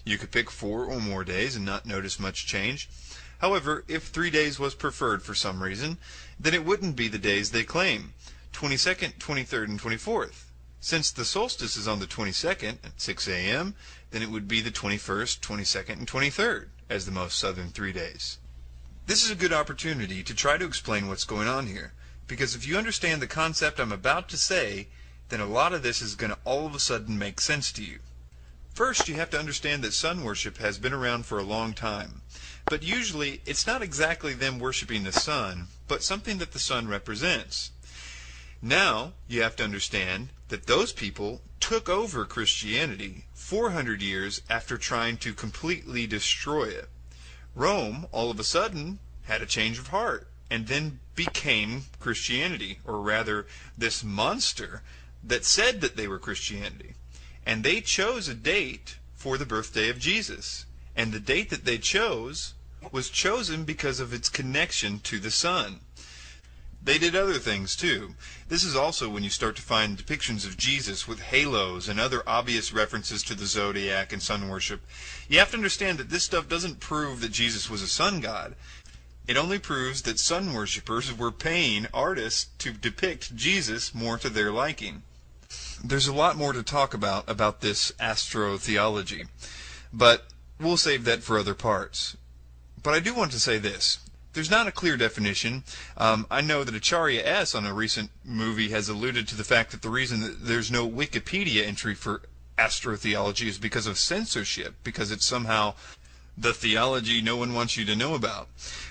You could pick 4 or more days and not notice much change. However, if 3 days was preferred for some reason, then it wouldn't be the days they claim, 22nd, 23rd, and 24th. Since the solstice is on the 22nd at 6 a.m., then it would be the 21st, 22nd, and 23rd as the most southern 3 days. This is a good opportunity to try to explain what's going on here, because if you understand the concept I'm about to say, then a lot of this is going to all of a sudden make sense to you. First, you have to understand that sun worship has been around for a long time. But usually, it's not exactly them worshiping the sun, but something that the sun represents. Now, you have to understand that those people took over Christianity 400 years after trying to completely destroy it. Rome, all of a sudden, had a change of heart, and then became Christianity, or rather, this monster that said that they were Christianity. And they chose a date for the birthday of Jesus. And the date that they chose was chosen because of its connection to the sun. They did other things too. This is also when you start to find depictions of Jesus with halos and other obvious references to the zodiac and sun worship. You have to understand that this stuff doesn't prove that Jesus was a sun god. It only proves that sun worshippers were paying artists to depict Jesus more to their liking. There's a lot more to talk about this astrotheology, but we'll save that for other parts. But I do want to say this. There's not a clear definition. I know that Acharya S. on a recent movie has alluded to the fact that the reason that there's no Wikipedia entry for astrotheology is because of censorship, because it's somehow the theology no one wants you to know about.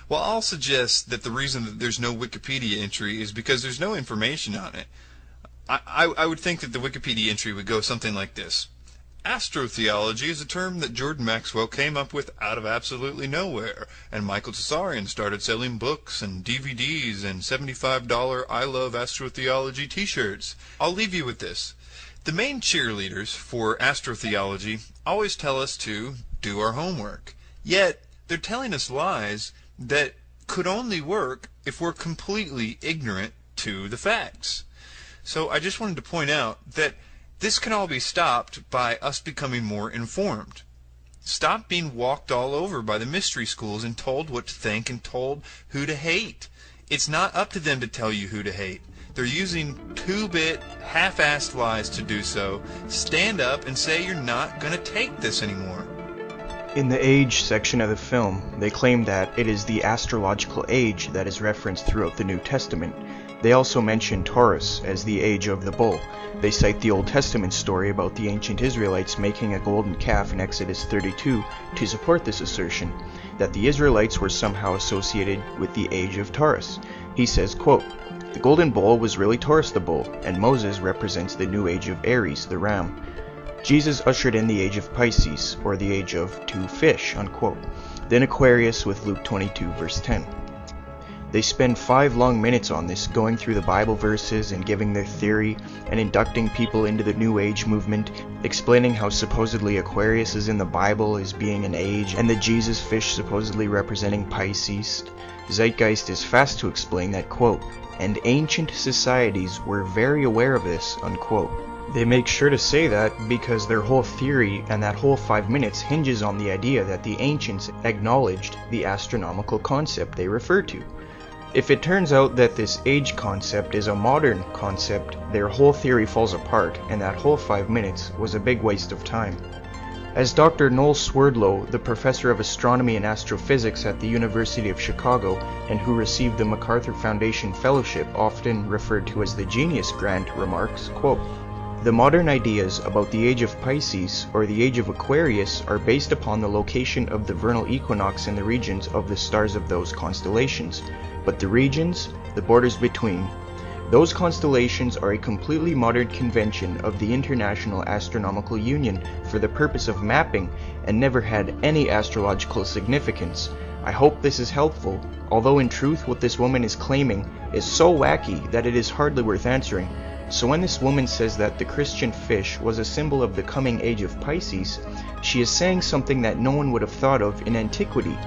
Well, I'll suggest that the reason that there's no Wikipedia entry is because there's no information on it. I would think that the Wikipedia entry would go something like this. Astrotheology is a term that Jordan Maxwell came up with out of absolutely nowhere, and Michael Tsarian started selling books and DVDs and $75 I Love Astrotheology t-shirts. I'll leave you with this. The main cheerleaders for astrotheology always tell us to do our homework. Yet, they're telling us lies that could only work if we're completely ignorant to the facts. So I just wanted to point out that this can all be stopped by us becoming more informed. Stop being walked all over by the mystery schools and told what to think and told who to hate. It's not up to them to tell you who to hate. They're using 2-bit, half-assed lies to do so. Stand up and say you're not going to take this anymore. In the age section of the film, they claim that it is the astrological age that is referenced throughout the New Testament. They also mention Taurus as the age of the bull. They cite the Old Testament story about the ancient Israelites making a golden calf in Exodus 32 to support this assertion, that the Israelites were somehow associated with the age of Taurus. He says, quote, "The golden bull was really Taurus the bull, and Moses represents the new age of Aries, the ram. Jesus ushered in the age of Pisces, or the age of 2 fish, unquote. Then Aquarius with Luke 22 verse 10. They spend 5 long minutes on this, going through the Bible verses and giving their theory and inducting people into the New Age movement, explaining how supposedly Aquarius is in the Bible as being an age and the Jesus fish supposedly representing Pisces. Zeitgeist is fast to explain that, quote, "and ancient societies were very aware of this," unquote. They make sure to say that because their whole theory and that whole 5 minutes hinges on the idea that the ancients acknowledged the astronomical concept they refer to. If it turns out that this age concept is a modern concept, their whole theory falls apart, and that whole 5 minutes was a big waste of time. As Dr. Noel Swerdlow, the professor of astronomy and astrophysics at the University of Chicago, and who received the MacArthur Foundation Fellowship, often referred to as the Genius Grant, remarks, quote, "The modern ideas about the age of Pisces or the age of Aquarius are based upon the location of the vernal equinox in the regions of the stars of those constellations. But the regions, the borders between, those constellations are a completely modern convention of the International Astronomical Union for the purpose of mapping and never had any astrological significance. I hope this is helpful, although in truth what this woman is claiming is so wacky that it is hardly worth answering. So when this woman says that the Christian fish was a symbol of the coming age of Pisces, she is saying something that no one would have thought of in antiquity.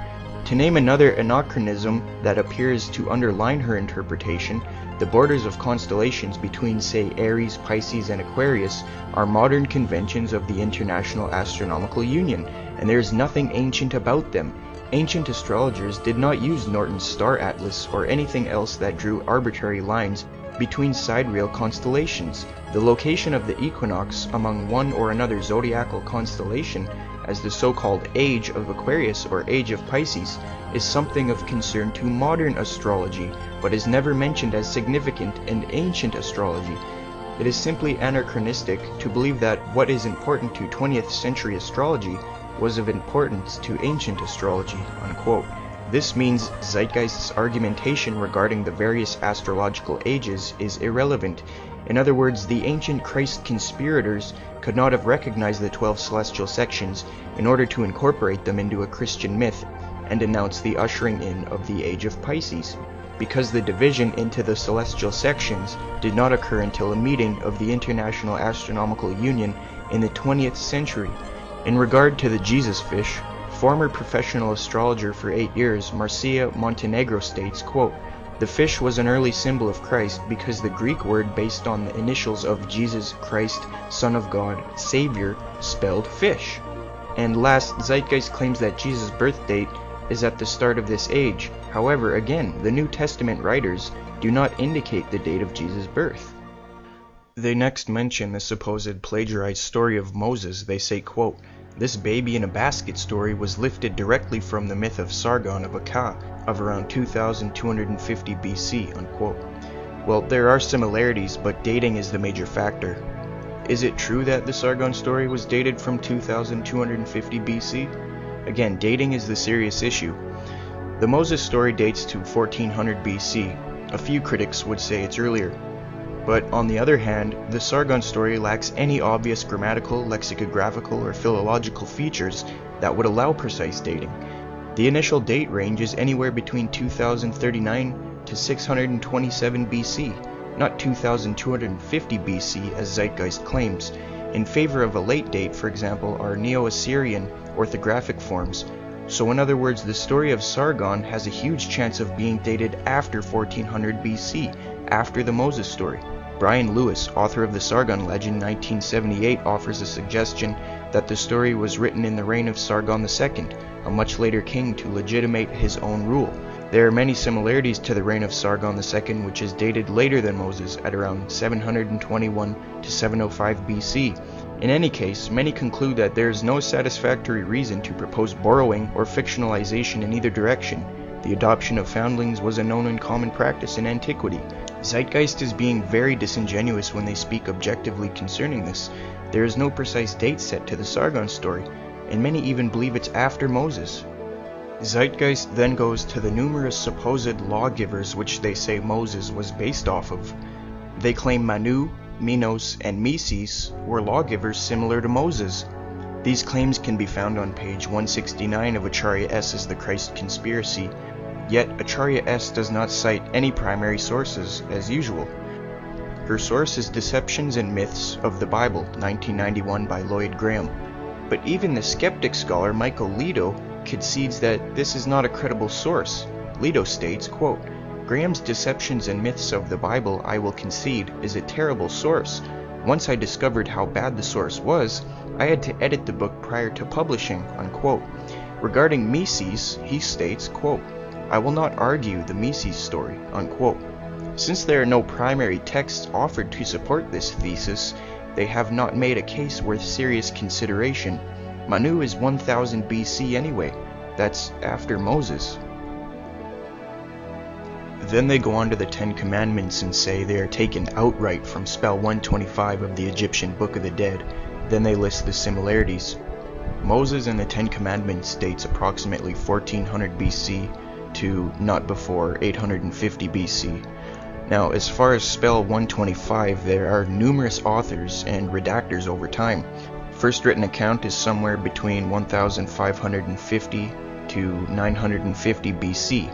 To name another anachronism that appears to underline her interpretation, the borders of constellations between, say, Aries, Pisces, and Aquarius are modern conventions of the International Astronomical Union, and there is nothing ancient about them. Ancient astrologers did not use Norton's star atlas or anything else that drew arbitrary lines between sidereal constellations. The location of the equinox among one or another zodiacal constellation, as the so-called Age of Aquarius or Age of Pisces, is something of concern to modern astrology, but is never mentioned as significant in ancient astrology. It is simply anachronistic to believe that what is important to 20th century astrology was of importance to ancient astrology, unquote. This means Zeitgeist's argumentation regarding the various astrological ages is irrelevant. In other words, the ancient Christ conspirators could not have recognized the 12 celestial sections in order to incorporate them into a Christian myth and announce the ushering in of the Age of Pisces, because the division into the celestial sections did not occur until a meeting of the International Astronomical Union in the 20th century. In regard to the Jesus fish, former professional astrologer for 8 years, Marcia Montenegro states, quote, "The fish was an early symbol of Christ because the Greek word based on the initials of Jesus Christ, Son of God, Savior, spelled fish." And last, Zeitgeist claims that Jesus' birth date is at the start of this age. However, again, the New Testament writers do not indicate the date of Jesus' birth. They next mention the supposed plagiarized story of Moses. They say, quote, "This baby in a basket story was lifted directly from the myth of Sargon of Akkad of around 2250 BC, unquote. Well, there are similarities, but dating is the major factor. Is it true that the Sargon story was dated from 2250 BC? Again, dating is the serious issue. The Moses story dates to 1400 BC. A few critics would say it's earlier. But on the other hand, the Sargon story lacks any obvious grammatical, lexicographical, or philological features that would allow precise dating. The initial date range is anywhere between 2039 to 627 BC, not 2250 BC as Zeitgeist claims. In favor of a late date, for example, are Neo-Assyrian orthographic forms. So in other words, the story of Sargon has a huge chance of being dated after 1400 BC, after the Moses story. Brian Lewis, author of the Sargon Legend 1978, offers a suggestion that the story was written in the reign of Sargon II, a much later king, to legitimate his own rule. There are many similarities to the reign of Sargon II, which is dated later than Moses at around 721 to 705 BC. In any case, many conclude that there is no satisfactory reason to propose borrowing or fictionalization in either direction. The adoption of foundlings was a known and common practice in antiquity. Zeitgeist is being very disingenuous when they speak objectively concerning this. There is no precise date set to the Sargon story, and many even believe it's after Moses. Zeitgeist then goes to the numerous supposed lawgivers which they say Moses was based off of. They claim Manu, Minos, and Meses were lawgivers similar to Moses. These claims can be found on page 169 of Acharya S.'s The Christ Conspiracy, yet Acharya S. does not cite any primary sources, as usual. Her source is Deceptions and Myths of the Bible, 1991 by Lloyd Graham. But even the skeptic scholar Michael Lido concedes that this is not a credible source. Lido states, quote, "Graham's Deceptions and Myths of the Bible, I will concede, is a terrible source. Once I discovered how bad the source was, I had to edit the book prior to publishing," unquote. Regarding Meses, he states, quote, "I will not argue the Meses story," unquote. Since there are no primary texts offered to support this thesis, they have not made a case worth serious consideration. Manu is 1000 BC anyway. That's after Moses. Then they go on to the Ten Commandments and say they are taken outright from spell 125 of the Egyptian Book of the Dead. Then they list the similarities. Moses and the Ten Commandments dates approximately 1400 BC to not before 850 BC. Now, as far as spell 125, there are numerous authors and redactors over time. First written account is somewhere between 1550 to 950 BC.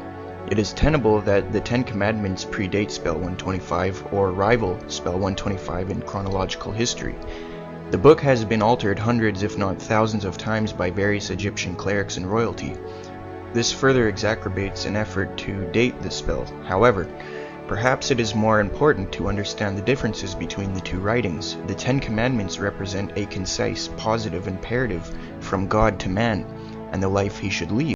It is tenable that the Ten Commandments predate spell 125 or rival spell 125 in chronological history. The book has been altered hundreds if not thousands of times by various Egyptian clerics and royalty. This further exacerbates an effort to date the spell. However, Perhaps it is more important to understand the differences between the two writings. The Ten Commandments represent a concise, positive imperative from God to man, and the life he should lead.